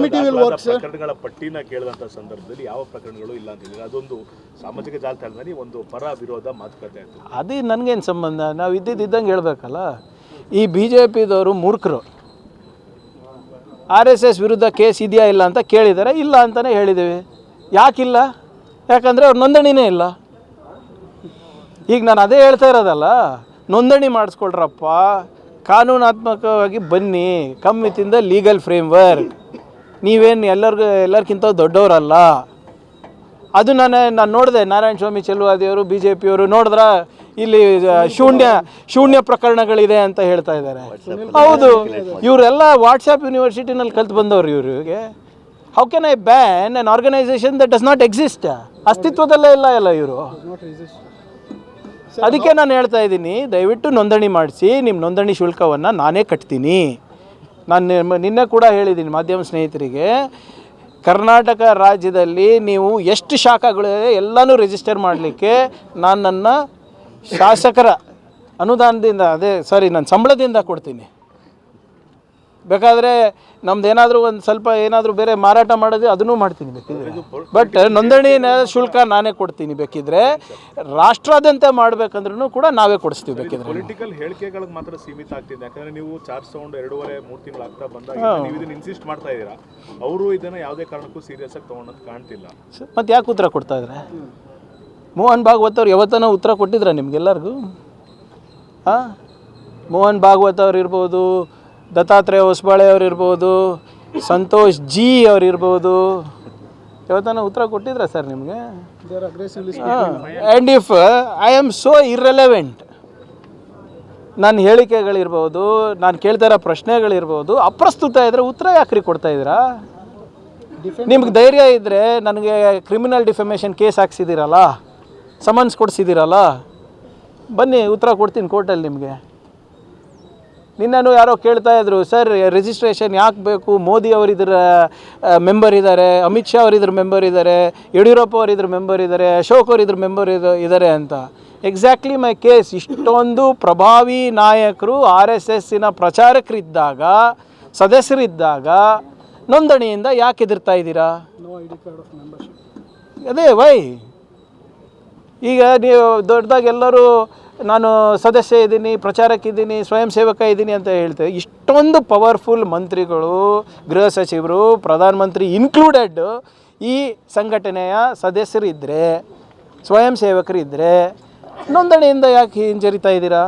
committee will work, sir. ಪ್ರಕರಣಗಳ ಪಟ್ಟಿನ ಕೇಳಿದಂಥ ಸಂದರ್ಭದಲ್ಲಿ ಯಾವ ಪ್ರಕರಣಗಳು ಇಲ್ಲ ಅಂತ ಹೇಳಿದ್ರೆ ಅದೊಂದು ಸಾಮಾಜಿಕ ಜಾಲತಾಣದಲ್ಲಿ ಒಂದು ಪರ ವಿರೋಧ ಮಾತುಕತೆ ಆಯಿತು. ಅದು ನನಗೇನು ಸಂಬಂಧ? ನಾವು ಇದ್ದಂಗೆ ಹೇಳ್ಬೇಕಲ್ಲ. ಈ BJPದವರು ಮೂರ್ಖರು. RSS ವಿರುದ್ಧ ಕೇಸ್ ಇದೆಯಾ ಇಲ್ಲ ಅಂತ ಕೇಳಿದ್ದಾರೆ, ಇಲ್ಲ ಅಂತಲೇ ಹೇಳಿದ್ದೀವಿ. ಯಾಕಿಲ್ಲ? ಯಾಕಂದರೆ ಅವ್ರ ನೋಂದಣಿನೇ ಇಲ್ಲ. ಈಗ ನಾನು ಅದೇ ಹೇಳ್ತಾ ಇರೋದಲ್ಲ, ನೋಂದಣಿ ಮಾಡಿಸ್ಕೊಳ್ರಪ್ಪ, ಕಾನೂನಾತ್ಮಕವಾಗಿ ಬನ್ನಿ, come within the legal framework. ನೀವೇನು ಎಲ್ಲರಿಗಿಂತ ದೊಡ್ಡವರಲ್ಲ. ಅದು ನಾನು ನೋಡಿದೆ, ನಾರಾಯಣ ಸ್ವಾಮಿ ಚೆಲುವಾದಿಯವರು BJPಯವರು ನೋಡಿದ್ರ ಇಲ್ಲಿ ಶೂನ್ಯ ಪ್ರಕರಣಗಳಿದೆ ಅಂತ ಹೇಳ್ತಾ ಇದ್ದಾರೆ. ಹೌದು, ಇವರೆಲ್ಲ ವಾಟ್ಸಪ್ ಯೂನಿವರ್ಸಿಟಿನಲ್ಲಿ ಕಲ್ತು ಬಂದವರು ಇವ್ರಿಗೆ. How can I ban an organisation that does not exist? ಅಸ್ತಿತ್ವದಲ್ಲೇ ಇಲ್ಲ ಇವರು. ಅದಕ್ಕೆ ನಾನು ಹೇಳ್ತಾ ಇದ್ದೀನಿ, ದಯವಿಟ್ಟು ನೋಂದಣಿ ಮಾಡಿಸಿ. ನಿಮ್ಮ ನೋಂದಣಿ ಶುಲ್ಕವನ್ನು ನಾನೇ ಕಟ್ತೀನಿ. ನಾನು ನಿನ್ನೆ ಕೂಡ ಹೇಳಿದ್ದೀನಿ ಮಾಧ್ಯಮ ಸ್ನೇಹಿತರಿಗೆ, ಕರ್ನಾಟಕ ರಾಜ್ಯದಲ್ಲಿ ನೀವು ಎಷ್ಟು ಶಾಖಗಳಿದೆ ಎಲ್ಲನೂ ರಿಜಿಸ್ಟರ್ ಮಾಡಲಿಕ್ಕೆ ನಾನು ನನ್ನ ಶಾಸಕರ ಅನುದಾನದಿಂದ ನನ್ನ ಸಂಬಳದಿಂದ ಕೊಡ್ತೀನಿ. ಬೇಕಾದರೆ ನಮ್ದು ಏನಾದರೂ ಒಂದು ಸ್ವಲ್ಪ ಏನಾದರೂ ಬೇರೆ ಮಾರಾಟ ಮಾಡೋದು ಅದನ್ನೂ ಮಾಡ್ತೀನಿ ಬೇಕಿದ್ರೆ. ಬಟ್ ನೋಂದಣಿ ಶುಲ್ಕ ನಾನೇ ಕೊಡ್ತೀನಿ. ಬೇಕಿದ್ರೆ ರಾಷ್ಟ್ರಾದ್ಯಂತ ಮಾಡಬೇಕಂದ್ರೂ ಕೂಡ ನಾವೇ ಕೊಡಿಸ್ತೀವಿ ಬೇಕಿದ್ರೆ. ಪೊಲಿಟಿಕಲ್ ಹೇಳಿಕೆಗಳಿಗೆ ಮಾತ್ರ ಸೀಮಿತ ಆಗ್ತಿದೆ. ಯಾಕಂದರೆ ನೀವು ಚಾರ್ಜ್ ತಗೊಂಡು 2.5-3 ತಿಂಗಳು ಆಗ್ತಾ ಬಂದಾಗ ನೀವು ಇದನ್ನು ಇನ್ಸಿಸ್ಟ್ ಮಾಡ್ತಾ ಇದ್ದೀರಾ. ಅವರು ಇದನ್ನು ಯಾವುದೇ ಕಾರಣಕ್ಕೂ ಸೀರಿಯಸ್ ಆಗಿ ತೊಗೊಂಡೋದು ಕಾಣ್ತಿಲ್ಲ. ಮತ್ತು ಯಾಕೆ ಉತ್ತರ ಕೊಡ್ತಾ ಇದ್ದಾರೆ? ಮೋಹನ್ ಭಾಗವತ್ ಅವ್ರು ಯಾವತ್ತನ ಉತ್ತರ ಕೊಟ್ಟಿದ್ರ ನಿಮ್ಗೆಲ್ಲರಿಗೂ? ಮೋಹನ್ ಭಾಗವತ್ ಅವ್ರು ಇರ್ಬೋದು, ದತ್ತಾತ್ರೇಯ ಹೊಸಬಾಳೆ ಅವ್ರು ಇರ್ಬೋದು, ಸಂತೋಷ್ ಜಿ ಅವ್ರು ಇರ್ಬೋದು, ಯಾವತ್ತನ ಉತ್ತರ ಕೊಟ್ಟಿದ್ರ ಸರ್ ನಿಮಗೆ? And if I am so irrelevant, ನನ್ನ ಹೇಳಿಕೆಗಳಿರ್ಬೋದು, ನಾನು ಕೇಳ್ತಾ ಇರೋ ಪ್ರಶ್ನೆಗಳಿರ್ಬೋದು ಅಪ್ರಸ್ತುತ ಇದ್ದರೆ ಉತ್ತರ ಯಾಕ್ರಿ ಕೊಡ್ತಾ ಇದ್ದೀರಾ? ನಿಮ್ಗೆ ಧೈರ್ಯ ಇದ್ದರೆ ನನಗೆ ಕ್ರಿಮಿನಲ್ ಡಿಫಮೇಷನ್ ಕೇಸ್ ಹಾಕ್ಸಿದ್ದೀರಲ್ಲ, ಸಮನ್ಸ್ ಕೊಡಿಸಿದ್ದೀರಲ್ಲ, ಬನ್ನಿ ಉತ್ತರ ಕೊಡ್ತೀನಿ ಕೋರ್ಟಲ್ಲಿ ನಿಮಗೆ. ನಿನ್ನೂ ಯಾರೋ ಕೇಳ್ತಾ ಇದ್ರು, ಸರ್ ರಿಜಿಸ್ಟ್ರೇಷನ್ ಯಾಕೆ ಬೇಕು? ಮೋದಿ ಅವರು ಇದರ ಮೆಂಬರ್ ಇದ್ದಾರೆ, ಅಮಿತ್ ಶಾ ಅವರು ಇದ್ರ ಮೆಂಬರ್ ಇದ್ದಾರೆ, ಯಡಿಯೂರಪ್ಪ ಅವರು ಇದ್ರ ಮೆಂಬರ್ ಇದ್ದಾರೆ, ಅಶೋಕ್ ಅವರು ಇದ್ರ ಮೆಂಬರ್ ಇದ್ದಾರೆ ಅಂತ. ಎಕ್ಸಾಕ್ಟ್ಲಿ ಮೈ ಕೇಸ್. ಇಷ್ಟೊಂದು ಪ್ರಭಾವಿ ನಾಯಕರು RSSನ ಪ್ರಚಾರಕರಿದ್ದಾಗ, ಸದಸ್ಯರಿದ್ದಾಗ ನೋಂದಣಿಯಿಂದ ಯಾಕೆ ಎದುರ್ತಾ ಇದ್ದೀರಾ? ಅದೇ ವೈ. ಈಗ ನೀವು ದೊಡ್ಡದಾಗಿ ಎಲ್ಲರೂ ನಾನು ಸದಸ್ಯ ಇದ್ದೀನಿ, ಪ್ರಚಾರಕ್ಕಿದ್ದೀನಿ, ಸ್ವಯಂ ಸೇವಕ ಇದ್ದೀನಿ ಅಂತ ಹೇಳ್ತೇವೆ. ಇಷ್ಟೊಂದು ಪವರ್ಫುಲ್ ಮಂತ್ರಿಗಳು, ಗೃಹ ಸಚಿವರು, ಪ್ರಧಾನಮಂತ್ರಿ ಇನ್ಕ್ಲೂಡೆಡ್ ಈ ಸಂಘಟನೆಯ ಸದಸ್ಯರಿದ್ದರೆ, ಸ್ವಯಂ ಸೇವಕರಿದ್ದರೆ ನೋಂದಣಿಯಿಂದ ಯಾಕೆ ಹಿಂಜರಿತಾ ಇದ್ದೀರಾ?